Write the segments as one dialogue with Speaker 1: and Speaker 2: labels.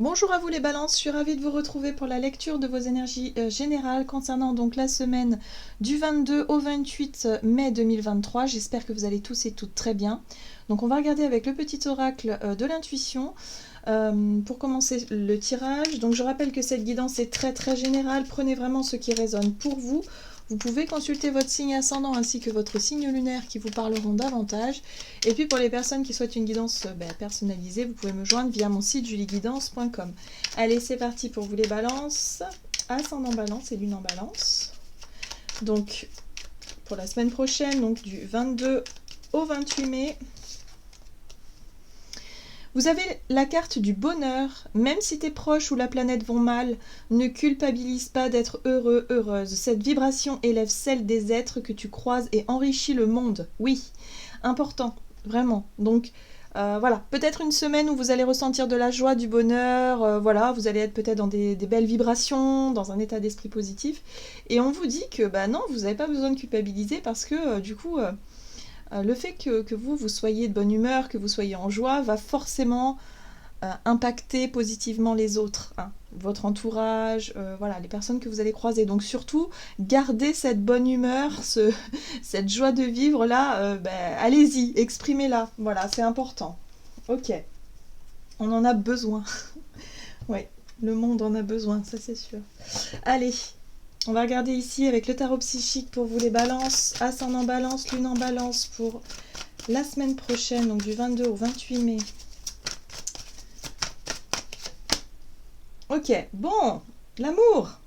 Speaker 1: Bonjour à vous les balances, je suis ravie de vous retrouver pour la lecture de vos énergies générales concernant donc la semaine du 22 au 28 mai 2023. J'espère que vous allez tous et toutes très bien. Donc on va regarder avec le petit oracle de l'intuition pour commencer le tirage. Donc je rappelle que cette guidance est très générale, prenez vraiment ce qui résonne pour vous. Vous pouvez consulter votre signe ascendant ainsi que votre signe lunaire qui vous parleront davantage. Et puis pour les personnes qui souhaitent une guidance personnalisée, vous pouvez me joindre via mon site julieguidance.com. Allez, c'est parti pour vous les balances. Ascendant balance et lune en balance. Donc pour la semaine prochaine, donc du 22 au 28 mai. Vous avez la carte du bonheur. Même si tes proches ou la planète vont mal, ne culpabilise pas d'être heureux, heureuse. Cette vibration élève celle des êtres que tu croises et enrichit le monde. Oui, important, vraiment. Donc voilà, peut-être une semaine où vous allez ressentir de la joie, du bonheur, voilà, vous allez être peut-être dans des belles vibrations, dans un état d'esprit positif. Et on vous dit que bah non, vous n'avez pas besoin de culpabiliser parce que du coup... le fait que vous soyez de bonne humeur, que vous soyez en joie, va forcément impacter positivement les autres, hein, votre entourage, voilà, les personnes que vous allez croiser. Donc surtout, gardez cette bonne humeur, cette joie de vivre là, allez-y, exprimez-la, voilà, c'est important. Ok, on en a besoin. Oui, le monde en a besoin, ça c'est sûr. Allez, on va regarder ici avec le tarot psychique pour vous les balances, ascendant balance, lune en balance pour la semaine prochaine, donc du 22 au 28 mai. Ok, bon, l'amour.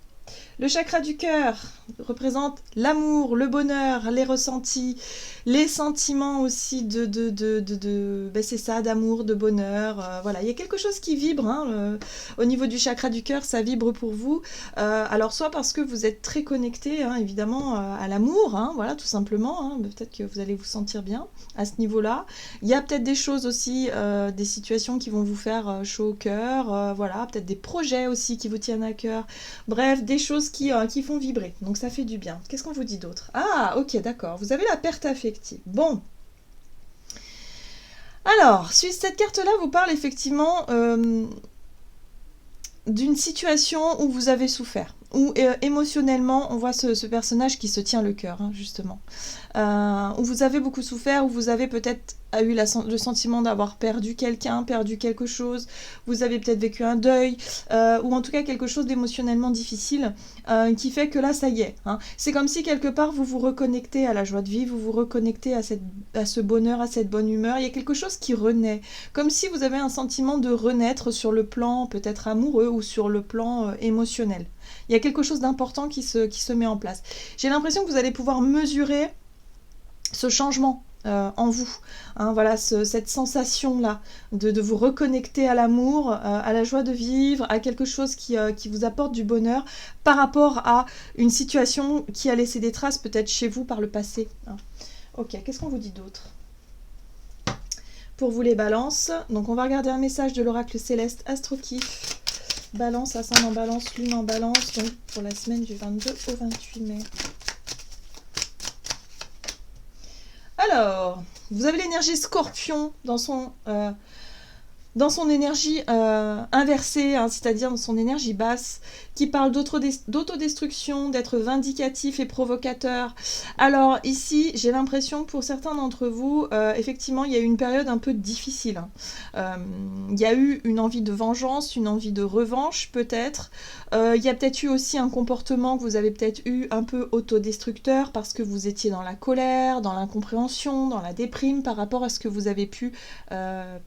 Speaker 1: Le chakra du cœur représente l'amour, le bonheur, les ressentis, les sentiments aussi c'est ça, d'amour, de bonheur. Voilà, il y a quelque chose qui vibre hein, au niveau du chakra du cœur, ça vibre pour vous. Alors soit parce que vous êtes très connecté, hein, évidemment, à l'amour, hein, voilà, tout simplement. Hein, peut-être que vous allez vous sentir bien à ce niveau-là. Il y a peut-être des choses aussi, des situations qui vont vous faire chaud au cœur. Voilà, peut-être des projets aussi qui vous tiennent à cœur. Bref, des choses qui font vibrer. Donc ça fait du bien. Qu'est-ce qu'on vous dit d'autre? Ah, ok, d'accord. Vous avez la perte affective. Bon. Alors, cette carte-là vous parle effectivement d'une situation où vous avez souffert. Où émotionnellement, on voit ce personnage qui se tient le cœur, hein, justement. Où vous avez beaucoup souffert, où vous avez peut-être eu le sentiment d'avoir perdu quelqu'un, perdu quelque chose, vous avez peut-être vécu un deuil, ou en tout cas quelque chose d'émotionnellement difficile, qui fait que là, ça y est. Hein. C'est comme si quelque part, vous vous reconnectez à la joie de vivre, vous vous reconnectez à ce bonheur, à cette bonne humeur, il y a quelque chose qui renaît, comme si vous avez un sentiment de renaître sur le plan peut-être amoureux ou sur le plan émotionnel. Il y a quelque chose d'important qui se met en place. J'ai l'impression que vous allez pouvoir mesurer ce changement en vous. Hein, voilà, cette sensation-là de vous reconnecter à l'amour, à la joie de vivre, à quelque chose qui vous apporte du bonheur par rapport à une situation qui a laissé des traces peut-être chez vous par le passé. Hein. Ok, qu'est-ce qu'on vous dit d'autre pour vous les balances? Donc on va regarder un message de l'oracle céleste Astrokif. Balance, ascendant balance, lune en balance, donc pour la semaine du 22 au 28 mai. Alors, vous avez l'énergie Scorpion dans son énergie inversée, hein, c'est-à-dire dans son énergie basse, qui parle d'autodestruction, d'être vindicatif et provocateur. Alors ici, j'ai l'impression que pour certains d'entre vous, effectivement, il y a eu une période un peu difficile. Il y a eu une envie de vengeance, une envie de revanche peut-être. Il y a peut-être eu aussi un comportement que vous avez peut-être eu un peu autodestructeur parce que vous étiez dans la colère, dans l'incompréhension, dans la déprime par rapport à ce que vous avez pu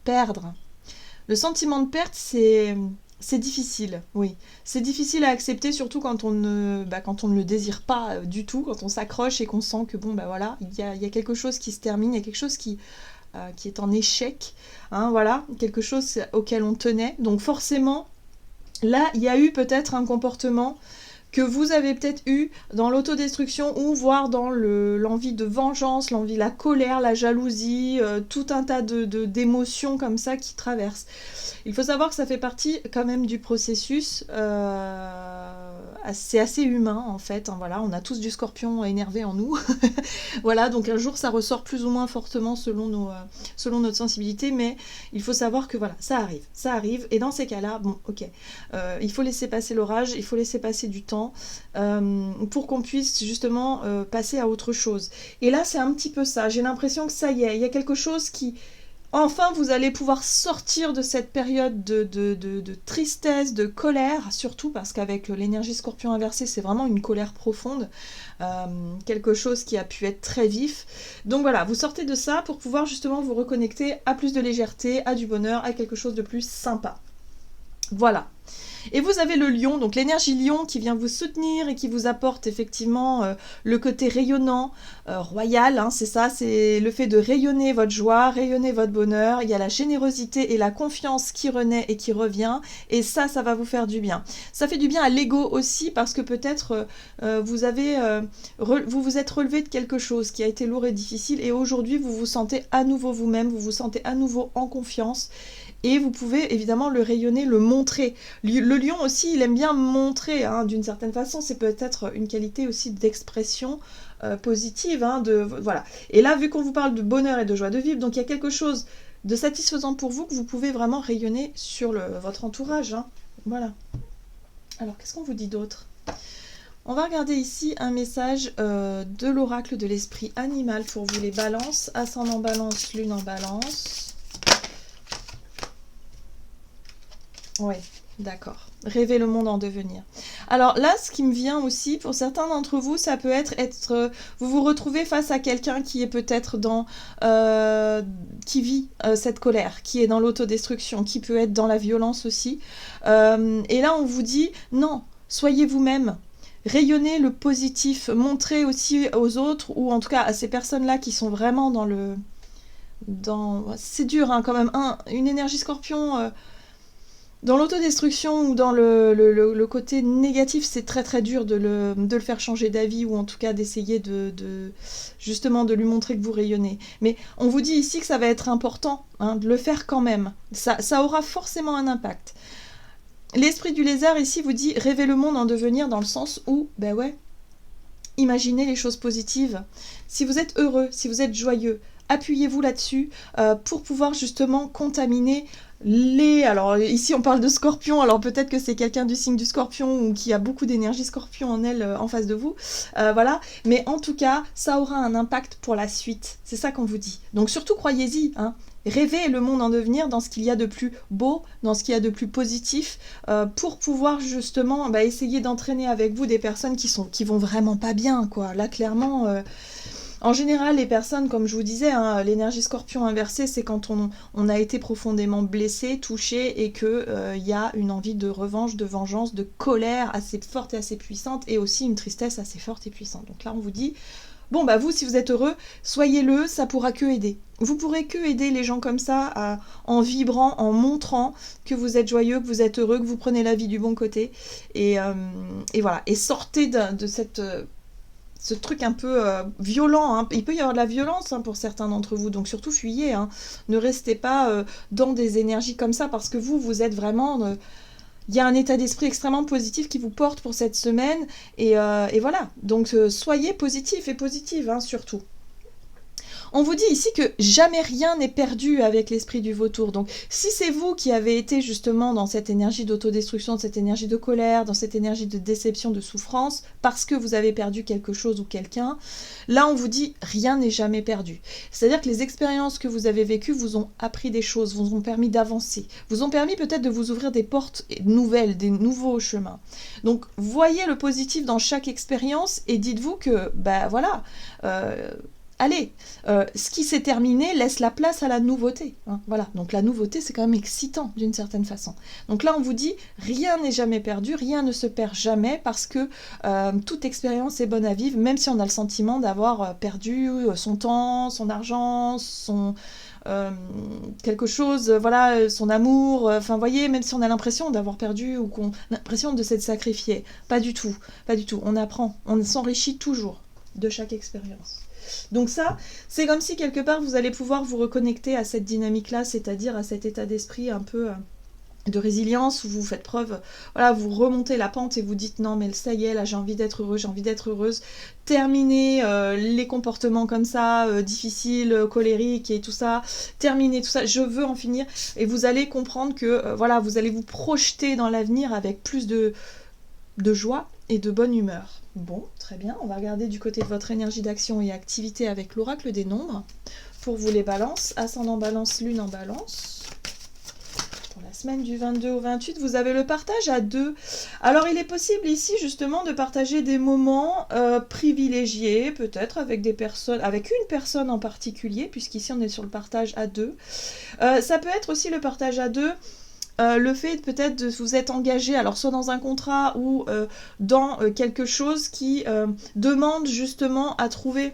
Speaker 1: perdre. Le sentiment de perte, c'est difficile, oui. C'est difficile à accepter, surtout quand on ne le désire pas du tout, quand on s'accroche et qu'on sent que bon, voilà, il y a quelque chose qui se termine, il y a quelque chose qui est en échec, hein, voilà, quelque chose auquel on tenait. Donc forcément, là, il y a eu peut-être un comportement que vous avez peut-être eu dans l'autodestruction ou voire dans l'envie de vengeance, l'envie, la colère, la jalousie, tout un tas d'émotions comme ça qui traversent. Il faut savoir que ça fait partie quand même du processus c'est assez humain en fait, hein, voilà, on a tous du scorpion énervé en nous. Voilà, donc un jour ça ressort plus ou moins fortement selon notre sensibilité, mais il faut savoir que voilà, ça arrive, et dans ces cas-là, bon, ok, il faut laisser passer l'orage, il faut laisser passer du temps pour qu'on puisse justement passer à autre chose. Et là, c'est un petit peu ça, j'ai l'impression que ça y est, il y a quelque chose qui... Enfin, vous allez pouvoir sortir de cette période de tristesse, de colère, surtout parce qu'avec l'énergie scorpion inversée, c'est vraiment une colère profonde, quelque chose qui a pu être très vif. Donc voilà, vous sortez de ça pour pouvoir justement vous reconnecter à plus de légèreté, à du bonheur, à quelque chose de plus sympa. Voilà. Et vous avez le lion, donc l'énergie lion qui vient vous soutenir et qui vous apporte effectivement le côté rayonnant, royal, hein, c'est ça, c'est le fait de rayonner votre joie, rayonner votre bonheur. Il y a la générosité et la confiance qui renaît et qui revient, et ça va vous faire du bien. Ça fait du bien à l'ego aussi, parce que peut-être vous vous êtes relevé de quelque chose qui a été lourd et difficile, et aujourd'hui vous vous sentez à nouveau vous-même, vous vous sentez à nouveau en confiance. Et vous pouvez évidemment le rayonner, le montrer. Le lion aussi, il aime bien montrer, hein, d'une certaine façon. C'est peut-être une qualité aussi d'expression positive. Hein, voilà. Et là, vu qu'on vous parle de bonheur et de joie de vivre, donc il y a quelque chose de satisfaisant pour vous que vous pouvez vraiment rayonner sur votre entourage. Hein. Voilà. Alors, qu'est-ce qu'on vous dit d'autre ? On va regarder ici un message de l'oracle de l'esprit animal pour vous les balances. Ascendant balance, lune en balance. Oui, d'accord. Rêver le monde en devenir. Alors là, ce qui me vient aussi, pour certains d'entre vous, ça peut être vous vous retrouvez face à quelqu'un qui est peut-être qui vit cette colère, qui est dans l'autodestruction, qui peut être dans la violence aussi. Et là, on vous dit, non, soyez vous-même. Rayonnez le positif, montrez aussi aux autres, ou en tout cas à ces personnes-là qui sont vraiment c'est dur, hein, quand même, une énergie scorpion... Dans l'autodestruction ou dans le côté négatif, c'est très très dur de le faire changer d'avis, ou en tout cas d'essayer justement de lui montrer que vous rayonnez. Mais on vous dit ici que ça va être important, hein, de le faire quand même. Ça aura forcément un impact. L'esprit du lézard ici vous dit rêver le monde en devenir, dans le sens où, ben ouais, imaginez les choses positives. Si vous êtes heureux, si vous êtes joyeux, appuyez-vous là-dessus pour pouvoir justement contaminer alors ici on parle de scorpion, alors peut-être que c'est quelqu'un du signe du scorpion ou qui a beaucoup d'énergie scorpion en elle en face de vous, voilà, mais en tout cas ça aura un impact pour la suite, c'est ça qu'on vous dit. Donc surtout croyez-y, hein. Rêvez le monde en devenir dans ce qu'il y a de plus beau, dans ce qu'il y a de plus positif, pour pouvoir justement essayer d'entraîner avec vous des personnes qui vont vraiment pas bien, quoi. Là clairement... En général, les personnes, comme je vous disais, hein, l'énergie scorpion inversée, c'est quand on a été profondément blessé, touché, et qu'il y a une envie de revanche, de vengeance, de colère assez forte et assez puissante, et aussi une tristesse assez forte et puissante. Donc là, on vous dit, bon, vous, si vous êtes heureux, soyez-le, ça pourra que aider. Vous pourrez que aider les gens comme ça, en vibrant, en montrant que vous êtes joyeux, que vous êtes heureux, que vous prenez la vie du bon côté, et voilà. Et sortez de cette... ce truc un peu violent, hein. Il peut y avoir de la violence, hein, pour certains d'entre vous, donc surtout fuyez, hein. Ne restez pas dans des énergies comme ça, parce que vous êtes vraiment... il y a un état d'esprit extrêmement positif qui vous porte pour cette semaine, et voilà, donc soyez positifs et positives, hein, surtout. On vous dit ici que jamais rien n'est perdu avec l'esprit du vautour. Donc si c'est vous qui avez été justement dans cette énergie d'autodestruction, cette énergie de colère, dans cette énergie de déception, de souffrance, parce que vous avez perdu quelque chose ou quelqu'un, là on vous dit rien n'est jamais perdu. C'est-à-dire que les expériences que vous avez vécues vous ont appris des choses, vous ont permis d'avancer, vous ont permis peut-être de vous ouvrir des portes nouvelles, des nouveaux chemins. Donc voyez le positif dans chaque expérience et dites-vous que, voilà... allez, ce qui s'est terminé laisse la place à la nouveauté. Hein, voilà, donc la nouveauté, c'est quand même excitant d'une certaine façon. Donc là, on vous dit, rien n'est jamais perdu, rien ne se perd jamais, parce que toute expérience est bonne à vivre, même si on a le sentiment d'avoir perdu son temps, son argent, quelque chose, voilà, son amour, enfin voyez, même si on a l'impression d'avoir perdu ou qu'on a l'impression de s'être sacrifié. Pas du tout, pas du tout. On apprend, on s'enrichit toujours de chaque expérience. Donc ça, c'est comme si quelque part vous allez pouvoir vous reconnecter à cette dynamique-là, c'est-à-dire à cet état d'esprit un peu de résilience, où vous faites preuve, voilà, vous remontez la pente et vous dites non mais ça y est, là j'ai envie d'être heureux, j'ai envie d'être heureuse, terminez les comportements comme ça, difficiles, colériques et tout ça, terminez tout ça, je veux en finir, et vous allez comprendre que voilà, vous allez vous projeter dans l'avenir avec plus de joie et de bonne humeur. Bon, très bien, on va regarder du côté de votre énergie d'action et activité avec l'oracle des nombres. Pour vous les balances, ascendant balance, lune en balance. Pour la semaine du 22 au 28, vous avez le partage à deux. Alors il est possible ici justement de partager des moments privilégiés, peut-être avec des personnes, avec une personne en particulier, puisqu'ici on est sur le partage à deux. Ça peut être aussi le partage à deux. Le fait peut-être de vous être engagé, alors soit dans un contrat ou dans quelque chose qui demande justement à trouver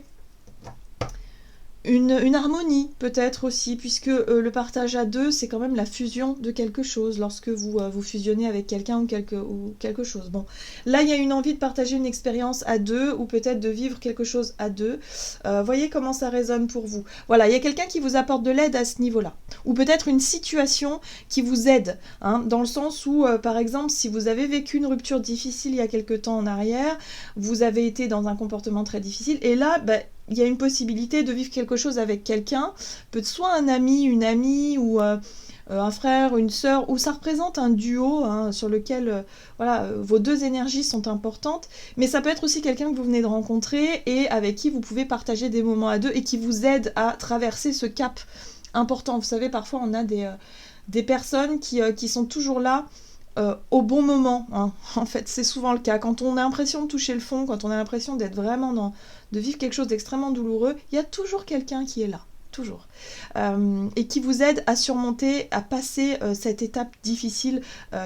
Speaker 1: une harmonie peut-être aussi, puisque le partage à deux, c'est quand même la fusion de quelque chose, lorsque vous fusionnez avec quelqu'un ou quelque chose. Bon, là il y a une envie de partager une expérience à deux, ou peut-être de vivre quelque chose à deux. Voyez comment ça résonne pour vous. Voilà, il y a quelqu'un qui vous apporte de l'aide à ce niveau-là, ou peut-être une situation qui vous aide, hein, dans le sens où, par exemple, si vous avez vécu une rupture difficile il y a quelque temps en arrière, vous avez été dans un comportement très difficile, et là, il y a une possibilité de vivre quelque chose avec quelqu'un, peut-être soit un ami, une amie, ou un frère, une sœur, ou ça représente un duo, hein, sur lequel voilà, vos deux énergies sont importantes, mais ça peut être aussi quelqu'un que vous venez de rencontrer et avec qui vous pouvez partager des moments à deux et qui vous aide à traverser ce cap important. Vous savez, parfois on a des personnes qui sont toujours là au bon moment, hein. En fait, c'est souvent le cas. Quand on a l'impression de toucher le fond, quand on a l'impression d'être vraiment de vivre quelque chose d'extrêmement douloureux, il y a toujours quelqu'un qui est là, toujours. Et qui vous aide à surmonter, à passer cette étape difficile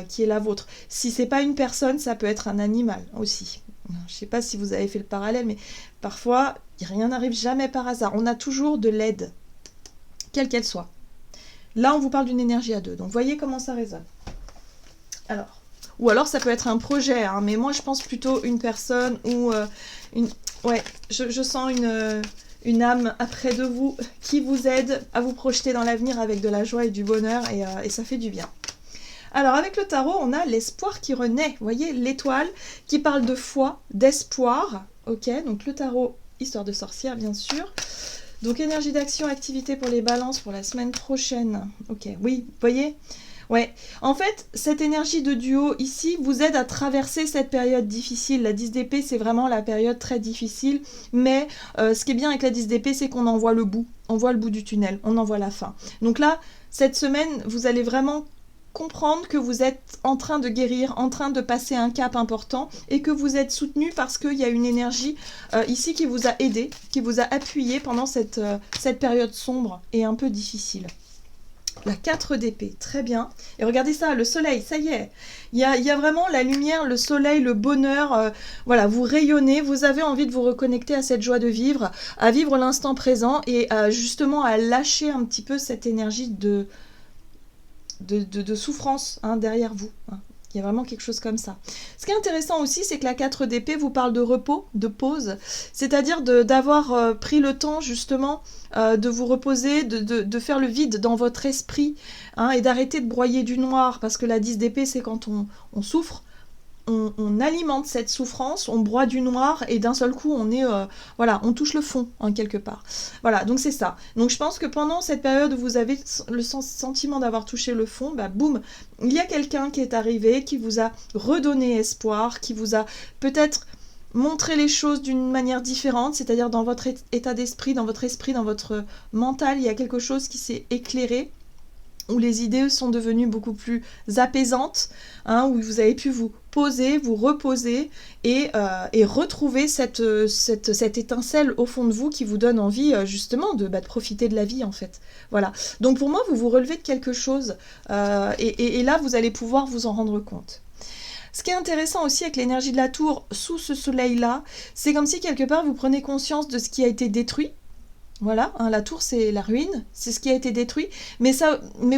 Speaker 1: qui est la vôtre. Si c'est pas une personne, ça peut être un animal aussi. Je sais pas si vous avez fait le parallèle, mais parfois, rien n'arrive jamais par hasard. On a toujours de l'aide, quelle qu'elle soit. Là, on vous parle d'une énergie à deux, donc voyez comment ça résonne. Alors, ou alors ça peut être un projet, hein, mais moi je pense plutôt une personne ou ouais, je sens une âme près de vous qui vous aide à vous projeter dans l'avenir avec de la joie et du bonheur, et ça fait du bien. Alors avec le tarot, on a l'espoir qui renaît, vous voyez, l'étoile qui parle de foi, d'espoir, ok, donc le tarot, histoire de sorcière bien sûr. Donc énergie d'action, activité pour les balances pour la semaine prochaine, ok, oui, vous voyez. Ouais, en fait, cette énergie de duo ici vous aide à traverser cette période difficile. La 10 d'épée, c'est vraiment la période très difficile, mais ce qui est bien avec la 10 d'épée, c'est qu'on en voit le bout. On voit le bout du tunnel, on en voit la fin. Donc là, cette semaine, vous allez vraiment comprendre que vous êtes en train de guérir, en train de passer un cap important, et que vous êtes soutenu parce qu'il y a une énergie ici qui vous a aidé, qui vous a appuyé pendant cette période sombre et un peu difficile. La 4 d'épée, très bien. Et regardez ça, le soleil, ça y est. Il y a vraiment la lumière, le soleil, le bonheur. Voilà, vous rayonnez, vous avez envie de vous reconnecter à cette joie de vivre, à vivre l'instant présent et justement à lâcher un petit peu cette énergie de souffrance, hein, derrière vous, hein. Il y a vraiment quelque chose comme ça. Ce qui est intéressant aussi, c'est que la 4 d'épée vous parle de repos, de pause, c'est-à-dire d'avoir pris le temps justement de vous reposer, de faire le vide dans votre esprit, hein, et d'arrêter de broyer du noir, parce que la 10 d'épée, c'est quand on souffre, on alimente cette souffrance, on broie du noir et d'un seul coup on est voilà, on touche le fond, hein, quelque part. Voilà, donc c'est ça. Donc je pense que pendant cette période où vous avez le sentiment d'avoir touché le fond, boum, il y a quelqu'un qui est arrivé, qui vous a redonné espoir, qui vous a peut-être montré les choses d'une manière différente, c'est-à-dire dans votre état d'esprit, dans votre esprit, dans votre mental, il y a quelque chose qui s'est éclairé, où les idées sont devenues beaucoup plus apaisantes, hein, où vous avez pu vous poser, vous reposer et retrouver cette étincelle au fond de vous qui vous donne envie justement de profiter de la vie en fait. Voilà. Donc pour moi, vous vous relevez de quelque chose et là, vous allez pouvoir vous en rendre compte. Ce qui est intéressant aussi avec l'énergie de la tour sous ce soleil-là, c'est comme si quelque part vous prenez conscience de ce qui a été détruit. Voilà, hein, la tour c'est la ruine, c'est ce qui a été détruit, mais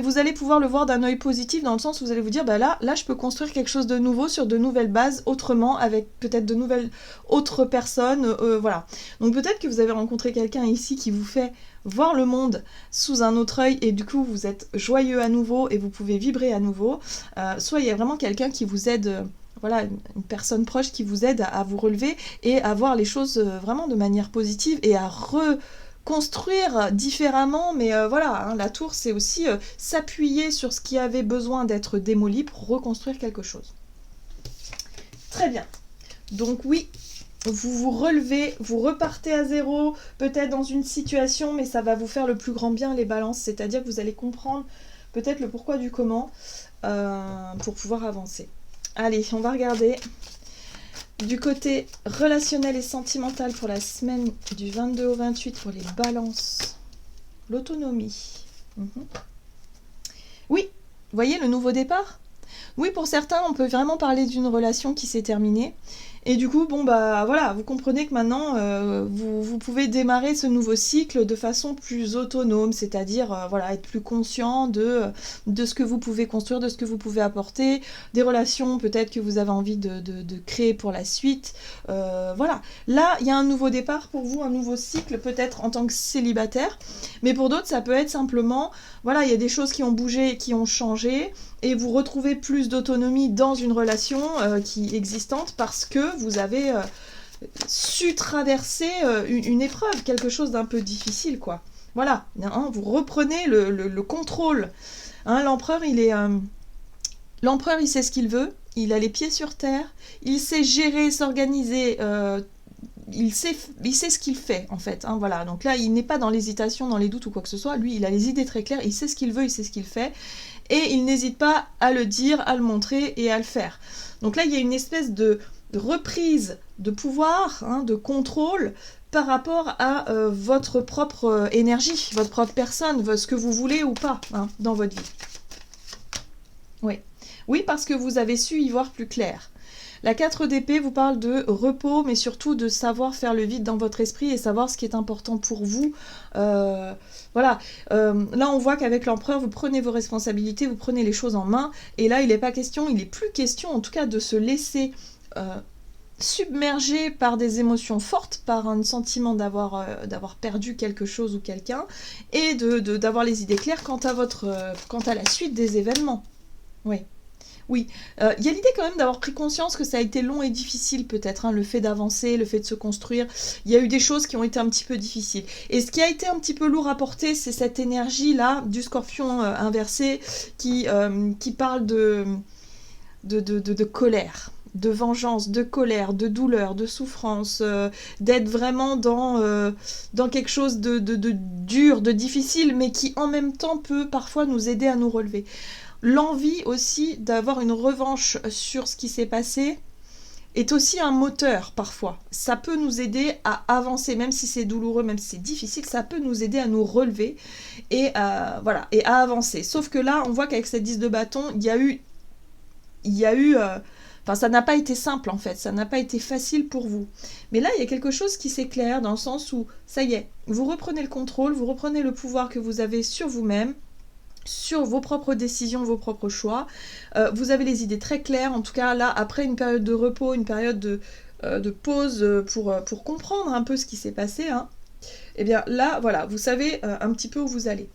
Speaker 1: vous allez pouvoir le voir d'un œil positif dans le sens où vous allez vous dire, là je peux construire quelque chose de nouveau sur de nouvelles bases, autrement, avec peut-être de nouvelles autres personnes, voilà. Donc peut-être que vous avez rencontré quelqu'un ici qui vous fait voir le monde sous un autre œil et du coup vous êtes joyeux à nouveau et vous pouvez vibrer à nouveau. Soit il y a vraiment quelqu'un qui vous aide, voilà, une personne proche qui vous aide à vous relever et à voir les choses vraiment de manière positive et à reconstruire différemment. Mais voilà, hein, la tour c'est aussi s'appuyer sur ce qui avait besoin d'être démoli pour reconstruire quelque chose. Très bien. Donc oui, vous vous relevez, vous repartez à zéro, peut-être dans une situation, mais ça va vous faire le plus grand bien les balances, c'est-à-dire que vous allez comprendre peut-être le pourquoi du comment pour pouvoir avancer. Allez, on va regarder du côté relationnel et sentimental pour la semaine du 22 au 28 pour les balances. L'autonomie. Oui, vous voyez le nouveau départ ? Oui, pour certains, on peut vraiment parler d'une relation qui s'est terminée. Et du coup, bon bah voilà, vous comprenez que maintenant, vous pouvez démarrer ce nouveau cycle de façon plus autonome, c'est-à-dire voilà, être plus conscient de ce que vous pouvez construire, de ce que vous pouvez apporter, des relations peut-être que vous avez envie de créer pour la suite. Voilà, là, il y a un nouveau départ pour vous, un nouveau cycle peut-être en tant que célibataire, mais pour d'autres, ça peut être simplement, voilà, il y a des choses qui ont bougé, qui ont changé, et vous retrouvez plus d'autonomie dans une relation qui est existante parce que vous avez su traverser une épreuve, quelque chose d'un peu difficile, quoi. Voilà, hein, vous reprenez le contrôle. Hein, l'empereur, l'empereur, il sait ce qu'il veut, il a les pieds sur terre, il sait gérer, s'organiser, il sait ce qu'il fait, en fait. Hein, voilà. Donc là, il n'est pas dans l'hésitation, dans les doutes ou quoi que ce soit. Lui, il a les idées très claires, il sait ce qu'il veut, il sait ce qu'il fait. Et il n'hésite pas à le dire, à le montrer et à le faire. Donc là, il y a une espèce de reprise de pouvoir, hein, de contrôle par rapport à votre propre énergie, votre propre personne, ce que vous voulez ou pas hein, dans votre vie. Oui. Oui, parce que vous avez su y voir plus clair. La 4 d'épée vous parle de repos, mais surtout de savoir faire le vide dans votre esprit et savoir ce qui est important pour vous. Voilà. Là, on voit qu'avec l'empereur, vous prenez vos responsabilités, vous prenez les choses en main. Et là, il n'est plus question, en tout cas, de se laisser submerger par des émotions fortes, par un sentiment d'avoir perdu quelque chose ou quelqu'un, et d'avoir les idées claires quant à la suite des événements. Oui. Oui, y a l'idée quand même d'avoir pris conscience que ça a été long et difficile peut-être, hein, le fait d'avancer, le fait de se construire. Il y a eu des choses qui ont été un petit peu difficiles. Et ce qui a été un petit peu lourd à porter, c'est cette énergie-là du scorpion inversé qui parle de colère, de vengeance, de colère, de douleur, de souffrance, d'être vraiment dans quelque chose de dur, de difficile, mais qui en même temps peut parfois nous aider à nous relever. L'envie aussi d'avoir une revanche sur ce qui s'est passé est aussi un moteur parfois. Ça peut nous aider à avancer, même si c'est douloureux, même si c'est difficile, ça peut nous aider à nous relever et à avancer. Sauf que là, on voit qu'avec cette 10 de bâton, il y a eu ça n'a pas été simple en fait, ça n'a pas été facile pour vous. Mais là, il y a quelque chose qui s'éclaire dans le sens où, ça y est, vous reprenez le contrôle, vous reprenez le pouvoir que vous avez sur vous-même, sur vos propres décisions, vos propres choix. Vous avez les idées très claires, en tout cas là, après une période de repos, une période de pause pour comprendre un peu ce qui s'est passé, hein, et bien là, voilà, vous savez un petit peu où vous allez.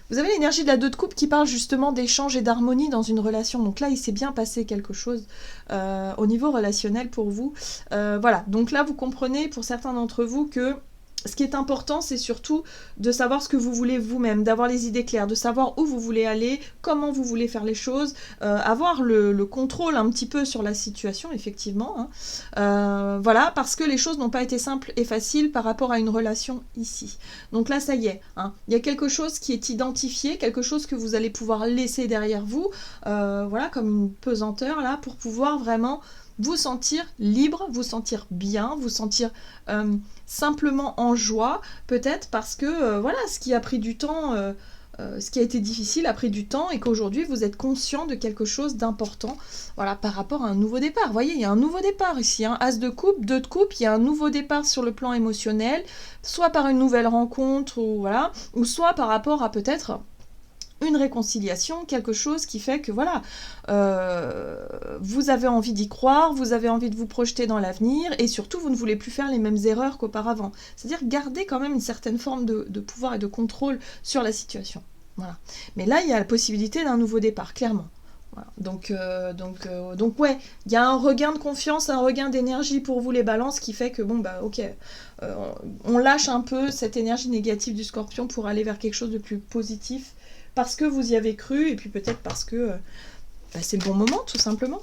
Speaker 1: Vous avez l'énergie de la 2 de coupe qui parle justement d'échange et d'harmonie dans une relation. Donc là, il s'est bien passé quelque chose au niveau relationnel pour vous. Voilà, donc là, vous comprenez pour certains d'entre vous que ce qui est important, c'est surtout de savoir ce que vous voulez vous-même, d'avoir les idées claires, de savoir où vous voulez aller, comment vous voulez faire les choses, avoir le contrôle un petit peu sur la situation, effectivement. Hein. Voilà, parce que les choses n'ont pas été simples et faciles par rapport à une relation ici. Donc là, ça y est, hein, il y a quelque chose qui est identifié, quelque chose que vous allez pouvoir laisser derrière vous, voilà, comme une pesanteur, là, pour pouvoir vraiment vous sentir libre, vous sentir bien, vous sentir simplement en joie, peut-être parce que voilà, ce qui a pris du temps, ce qui a été difficile a pris du temps et qu'aujourd'hui vous êtes conscient de quelque chose d'important, voilà, par rapport à un nouveau départ. Vous voyez, il y a un nouveau départ ici, hein, As de coupe, 2 de coupe, il y a un nouveau départ sur le plan émotionnel, soit par une nouvelle rencontre ou voilà, ou soit par rapport à peut-être une réconciliation, quelque chose qui fait que voilà, vous avez envie d'y croire, vous avez envie de vous projeter dans l'avenir, et surtout vous ne voulez plus faire les mêmes erreurs qu'auparavant. C'est-à-dire garder quand même une certaine forme de pouvoir et de contrôle sur la situation. Voilà. Mais là, il y a la possibilité d'un nouveau départ, clairement. Voilà. Donc ouais, il y a un regain de confiance, un regain d'énergie pour vous les balances qui fait que bon bah ok, on lâche un peu cette énergie négative du scorpion pour aller vers quelque chose de plus positif parce que vous y avez cru et puis peut-être parce que bah, c'est le bon moment tout simplement.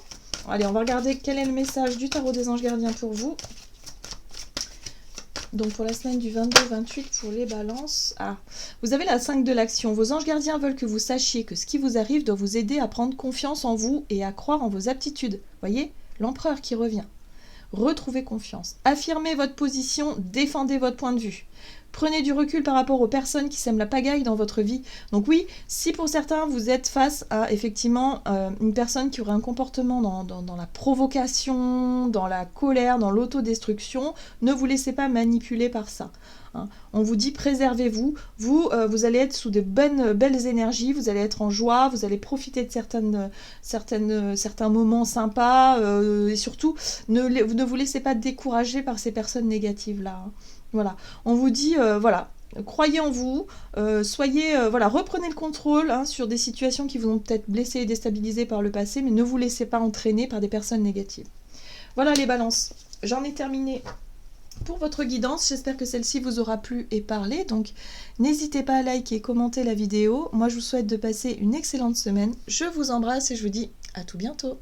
Speaker 1: Allez, on va regarder quel est le message du tarot des anges gardiens pour vous. Donc pour la semaine du 22-28 pour les balances. Ah, vous avez la 5 de l'action. Vos anges gardiens veulent que vous sachiez que ce qui vous arrive doit vous aider à prendre confiance en vous et à croire en vos aptitudes. Voyez, l'empereur qui revient. Retrouvez confiance. Affirmez votre position, défendez votre point de vue. Prenez du recul par rapport aux personnes qui sèment la pagaille dans votre vie. Donc oui, si pour certains vous êtes face à effectivement une personne qui aurait un comportement dans la provocation, dans la colère, dans l'autodestruction, ne vous laissez pas manipuler par ça. Hein. On vous dit préservez-vous, vous allez être sous de belles énergies, vous allez être en joie, vous allez profiter de certains moments sympas et surtout ne vous laissez pas décourager par ces personnes négatives-là. Hein. Voilà, on vous dit, voilà, croyez en vous, reprenez le contrôle hein, sur des situations qui vous ont peut-être blessé et déstabilisé par le passé, mais ne vous laissez pas entraîner par des personnes négatives. Voilà les balances, j'en ai terminé pour votre guidance, j'espère que celle-ci vous aura plu et parlé, donc n'hésitez pas à liker et commenter la vidéo, moi je vous souhaite de passer une excellente semaine, je vous embrasse et je vous dis à tout bientôt.